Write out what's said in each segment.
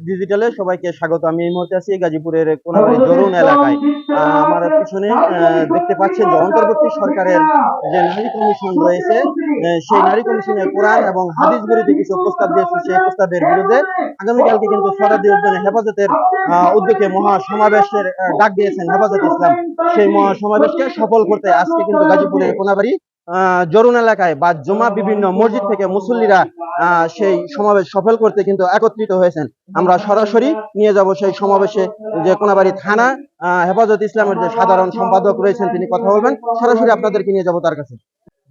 ডিজিটালে সবাইকে স্বাগত। আমি এই মুহূর্তে আছি গাজীপুরের কোনাবাড়ি জরুন এলাকায়। আমার পিছনে দেখতে পাচ্ছেন যে অন্তর্বর্তী সরকারের যে নারী কমিশন রয়েছে, সেই নারী কমিশনের কোরআন এবং হাদিস বিরোধী কিছু প্রস্তাব দিয়েছে। সেই প্রস্তাবের বিরুদ্ধে আগামীকালকে কিন্তু সরাদি উদ্যানে হেফাজতের উদ্যোগে মহা সমাবেশের ডাক দিয়েছেন হেফাজত ইসলাম। সেই মহা সমাবেশকে সফল করতে আজকে কিন্তু গাজীপুরের কোনাবাড়ি জরুন এলাকায় বা জমা বিভিন্ন মসজিদ থেকে মুসল্লিরা সেই সমাবেশ সফল করতে কিন্তু একত্রিত হয়েছেন। আমরা সরাসরি নিয়ে যাব সেই সমাবেশে, যে কোনাবাড়ি থানা হেফাজত ইসলামের যে সাধারণ সম্পাদক রয়েছেন তিনি কথা বলবেন। সরাসরি আপনাদেরকে নিয়ে যাব তার কাছে।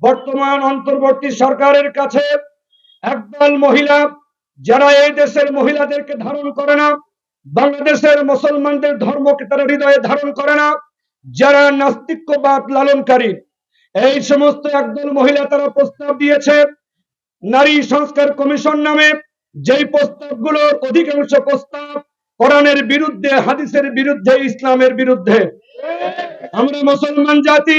বর্তমান অন্তর্বর্তী সরকারের কাছে একদল মহিলা, যারা এই দেশের মহিলাদেরকে ধারণ করে না, বাংলাদেশের মুসলমানদের ধর্মকে তারা হৃদয়ে ধারণ করে না, যারা নাস্তিক্যবাদ লালনকারী, এই সমস্ত একদল মহিলা তারা প্রস্তাব দিয়েছে নারী সংস্কার কমিশন নামে। যেই প্রস্তাবগুলোর অধিকাংশ প্রস্তাব কোরআনের বিরুদ্ধে, হাদিসের বিরুদ্ধে, ইসলামের বিরুদ্ধে। আমরা মুসলমান জাতি,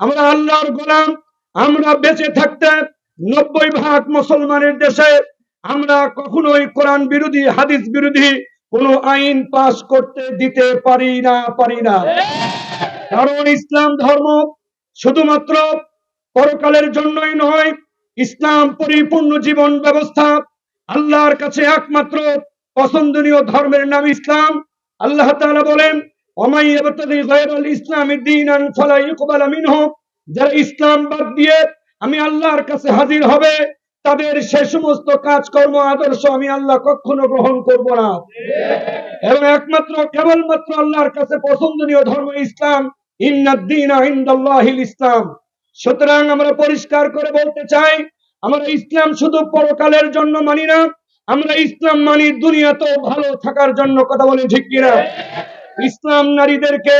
আমরা আল্লাহর গোলাম। আমরা বেঁচে থাকতে 90% মুসলমানের দেশে আমরা কখনোই কোরআন বিরোধী, হাদিস বিরোধী কোন আইন পাশ করতে দিতে পারি না। কারণ ইসলাম ধর্ম শুধুমাত্র পরকালের জন্যই নয়, ইসলাম পরিপূর্ণ জীবন ব্যবস্থা। আল্লাহর কাছে একমাত্র পছন্দনীয় ধর্মের নাম ইসলাম। আল্লাহ তাআলা বলেন, ওমাই ইয়াবতাগি গায়রাল ইসলামি দীনান ফালা ইউকবালা মিনহু, যারা ইসলাম বাদ দিয়ে আমি আল্লাহর কাছে হাজির হবে, তাদের সে সমস্ত কাজকর্ম আদর্শ আমি আল্লাহ কখনো গ্রহণ করব না। এবং একমাত্র কেবলমাত্র আল্লাহর কাছে পছন্দনীয় ধর্ম ইসলাম। ইন্নাদ দীনা ইনদাল্লাহিল ইসলাম। সুতরাং আমরা পরিষ্কার করে বলতে চাই, আমরা ইসলাম শুধু পরকালের জন্য মানি না, আমরা ইসলাম মানি দুনিয়াতেও ভালো থাকার জন্য। কথা বলেন ঠিক কিনা? ইসলাম নারীদেরকে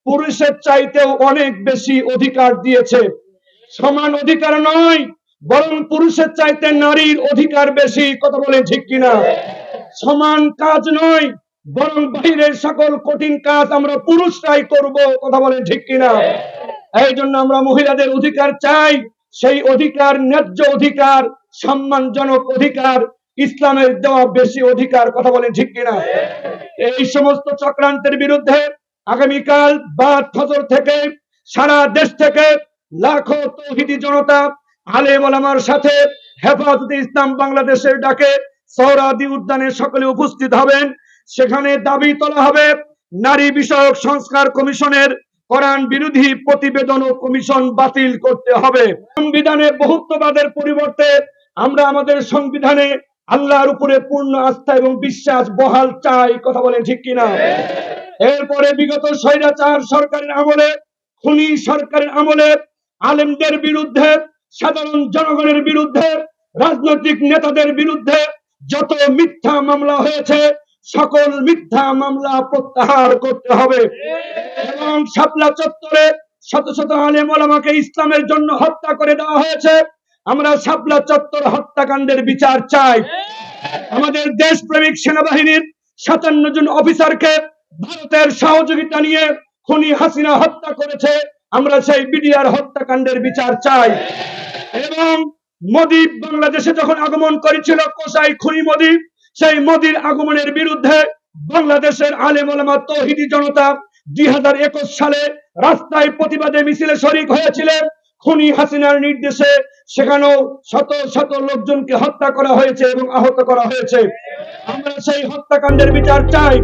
পুরুষের চাইতেও অনেক বেশি অধিকার দিয়েছে। সমান অধিকার নয়, বরং পুরুষের চাইতে নারীর অধিকার বেশি। কথা বলেন ঠিক কিনা? সমান কাজ নয়, বরং বাহিরের সকল কঠিন কাজ আমরা পুরুষরাই করব। কথা বলেন ঠিক কিনা? এই জন্য আমরা মহিলাদের অধিকার চাই। সেই অধিকার ন্যায্য অধিকার, সম্মানজনক অধিকার, ইসলামের দেওয়া বেশি অধিকার। কথা বলেন ঠিক কিনা? এই সমস্ত চক্রান্তের বিরুদ্ধে আগামীকাল বাদ ফজর থেকে সারা দেশ থেকে লাখো তৌহিদি জনতা আলেম ওলামার সাথে হেফাজতে ইসলাম বাংলাদেশের ডাকে সহরাদি উদ্যানে সকলে উপস্থিত হবেন। সেখানে দাবি তোলা হবে নারী বিষয়ক সংস্কার কমিশনের কোরআন বিরোধী প্রতিবেদন ও কমিশন বাতিল করতে হবে। সংবিধানে বহুত্ববাদের পরিবর্তে আমরা আমাদের সংবিধানে আল্লাহর উপরে পূর্ণ আস্থা এবং বিশ্বাস বহাল চাই। কথা বলেন ঠিক কিনা? এরপরে বিগত স্বৈরাচার সরকারের আমলে, খুনি সরকারের আমলে আলেমদের বিরুদ্ধে, সাধারণ জনগণের বিরুদ্ধে, রাজনৈতিক নেতাদের বিরুদ্ধে যত মিথ্যা মামলা হয়েছে, সকল মিথ্যা মামলা প্রত্যাহার করতে হবে। এবং শাপলা চত্বরে শত শত আলেম ওলামাকে ইসলামের জন্য হত্যা করে দেওয়া হয়েছে। আমরা শাপলা চত্বর হত্যাকাণ্ডের বিচার চাই। আমাদের দেশপ্রেমিক সেনাবাহিনীর 57 জন অফিসারকে ভারতের সহযোগিতা নিয়ে খুনি হাসিনা হত্যা করেছে। আমরা সেই বিডিআর হত্যাকাণ্ডের বিচার চাই। এবং মোদী বাংলাদেশে যখন আগমন করেছিল, কোসাই খুনি মোদী, সেই মোদীর আগমনের বিরুদ্ধে বাংলাদেশের আলেম ওলামা তৌহিদি জনতা 2021 সালে রাস্তায় প্রতিবাদে মিছিলে শরীক হয়েছিলেন। খুনি হাসিনার নির্দেশে সেখানেও শত শত লোকজনকে হত্যা করা হয়েছে এবং আহত করা হয়েছে। আমরা সেই হত্যাকাণ্ডের বিচার চাই।